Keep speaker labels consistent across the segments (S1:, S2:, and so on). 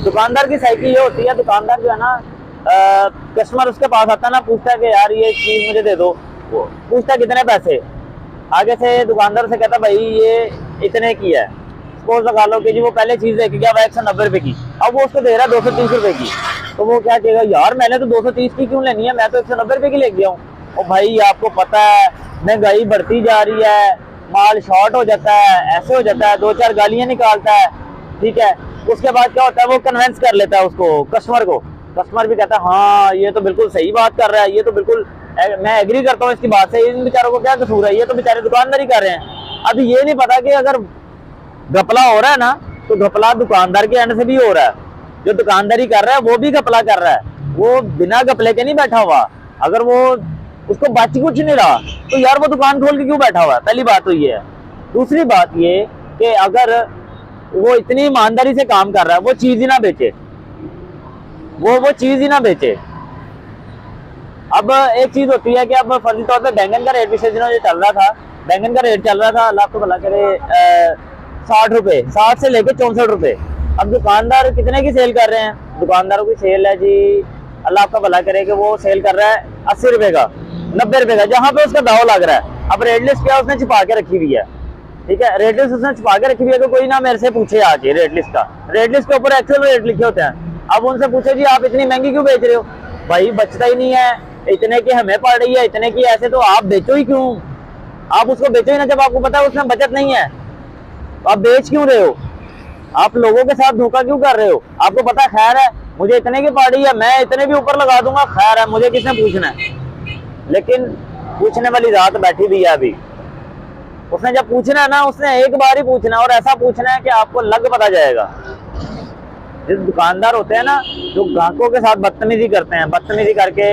S1: दुकानदार की साइकिल ये होती है, दुकानदार जो है ना, कस्टमर उसके पास आता है ना, पूछता है कि यार ये चीज मुझे दे दो, वो पूछता है कितने पैसे, आगे से दुकानदार से कहता भाई ये इतने की है। सपोज लगा लो कि जी वो पहले चीज लेके गया 190 रुपए की, अब वो उसको दे रहा है 230 रुपए की, तो वो क्या कहेगा, यार मैंने तो 230 की क्यों लेनी है, मैं तो 190 रुपए की ले गया हूँ। और भाई आपको पता है महंगाई बढ़ती जा रही है, माल शॉर्ट हो जाता है, ऐसे हो जाता है, 2-4 गालियां निकालता है, ठीक है। उसके बाद क्या होता है, वो कन्विंस कर लेता है उसको, कस्टमर को। कस्टमर भी कहता है हाँ ये तो बिल्कुल सही बात कर रहा है, ये तो बिल्कुल मैं एग्री करता हूँ इसकी बात से, इन बेचारों को क्या कसूर है, ये तो बेचारे दुकानदारी कर रहे हैं। अब ये नहीं पता कि अगर घपला हो रहा है ना, तो घपला दुकानदार के एंड से भी हो रहा है, जो दुकानदारी कर रहा है वो भी घपला कर रहा है, वो बिना घपले के नहीं बैठा हुआ। अगर वो उसको बच कुछ नहीं रहा तो यार वो दुकान खोल के क्यों बैठा हुआ है, पहली बात तो ये है। दूसरी बात ये कि अगर वो इतनी ईमानदारी से काम कर रहा है, वो चीज ही ना बेचे, वो चीज ही ना बेचे। अब एक चीज होती है कि अब फर्जी तौर पे बैंगन का रेट पिछले दिनों जो चल रहा था, बैंगन का रेट चल रहा था, अल्लाह आपको भला करे 60 रुपए, 60 से लेके 64 रुपए। अब दुकानदार कितने की सेल कर रहे हैं, दुकानदारों की सेल है जी, अल्लाह आपका भला करे कि वो सेल कर रहा है 80 रुपए का, 90 रुपए का, जहां पे उसका दाव लग रहा है। अब रेट लिस्ट क्या उसने छिपा के रखी हुई है, ठीक है, रेट लिस्ट उसने छिपा के रखी हुई है, तो कोई ना मेरे से पूछे आके रेट लिस्ट का, रेट लिस्ट के ऊपर एक्चुअल रेट लिखे होते हैं। अब उनसे पूछे जी आप इतनी महंगी क्यों बेच रहे हो, भाई बचता ही नहीं है, इतने की हमें पड़ रही है, इतने की ऐसे, तो आप बेचो ही क्यों, आप उसको बेचो ही ना, जब आपको पता है उसमें बचत नहीं है, तो आप बेच क्यों रहे हो, आप लोगों के साथ धोखा क्यों कर रहे हो। आपको पता है खैर है मुझे इतने की पड़ रही है, मैं इतने भी ऊपर लगा दूंगा, खैर है मुझे किसने पूछना है। लेकिन पूछने वाली रात बैठी भी है अभी, उसने जब पूछना है ना, उसने एक बार ही पूछना है, और ऐसा पूछना है कि आपको लग पता जाएगा। जिस दुकानदार होते हैं ना, जो ग्राहकों के साथ बदतमीजी करते हैं, बदतमीजी करके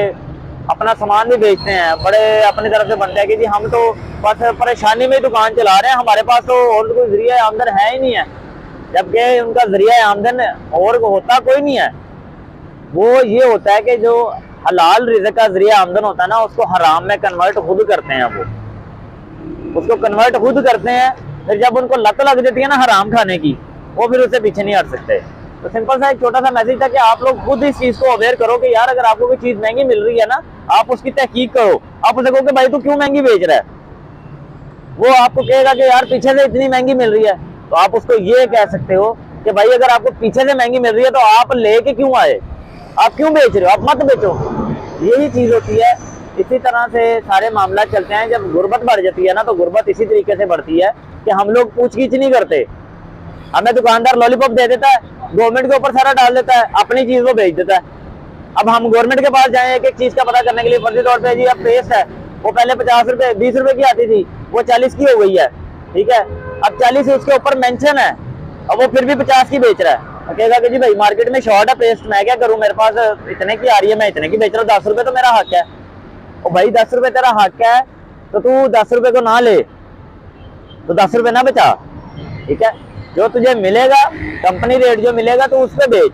S1: अपना सामान भी बेचते हैं, बड़े अपनी तरफ से बनते हैं कि जी हम तो बस परेशानी में दुकान चला रहे हैं, हमारे पास तो और कोई जरिया आमदन है ही नहीं है, जबकि उनका जरिया आमदन और होता कोई नहीं है। वो ये होता है कि जो हलाल रिज़्क़ का जरिया आमदन होता है ना, उसको हराम में कन्वर्ट खुद करते हैं, वो उसको कन्वर्ट खुद करते हैं। फिर जब उनको लत लग जाती है ना हराम खाने की, वो फिर उससे पीछे नहीं हट सकते। तो सिंपल सा एक छोटा सा मैसेज था कि आप लोग खुद इस चीज को अवेयर करो कि यार अगर आपको कोई चीज महंगी मिल रही है ना, आप उसकी तहकीक करो। आप उसे कहो कि भाई तू क्यों महंगी बेच रहा है, वो आपको कहेगा कि यार पीछे से इतनी महंगी मिल रही है, तो आप उसको ये कह सकते हो कि भाई अगर आपको पीछे से महंगी मिल रही है तो आप लेके क्यों आए, आप क्यों बेच रहे हो, आप मत बेचो। यही चीज होती है। इसी तरह से सारे मामला चलते हैं। जब गुर्बत बढ़ जाती है ना, तो गुर्बत इसी तरीके से बढ़ती है कि हम लोग पूछ-गीछ नहीं करते। हमें दुकानदार लॉलीपॉप दे देता है, गवर्नमेंट के ऊपर सारा डाल देता है, अपनी चीज वो बेच देता है। अब हम गवर्नमेंट के पास जाएं एक एक चीज का पता करने के लिए, फर्जी तौर पे जी अब पेस्ट है, वो पहले 50 रुपए 20 रुपए की आती थी, वो 40 की हो गई है, ठीक है। अब 40 उसके ऊपर मेंशन है, अब वो फिर भी 50 की बेच रहा है। कहेगा कि जी भाई मार्केट में शॉर्ट है पेस्ट, मैं क्या करूं, मेरे पास इतने की आ रही है, मैं इतने की बेच रहा हूँ, 10 रुपए तो मेरा हक है। और भाई 10 रुपए तेरा हक है तो तू 10 रुपए को ना ले, तो 10 रुपए ना बचा, ठीक है। जो तुझे मिलेगा कंपनी रेट जो मिलेगा तो उस पर बेच।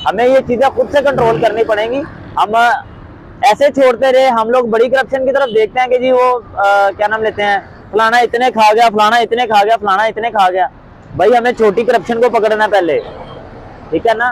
S1: हमें ये चीजें खुद से कंट्रोल करनी पड़ेंगी। हम ऐसे छोड़ते रहे, हम लोग बड़ी करप्शन की तरफ देखते हैं कि जी वो क्या नाम लेते हैं, फलाना इतने खा गया, फलाना इतने खा गया, फलाना इतने खा गया। भाई हमें छोटी करप्शन को पकड़ना पहले, ठीक है ना।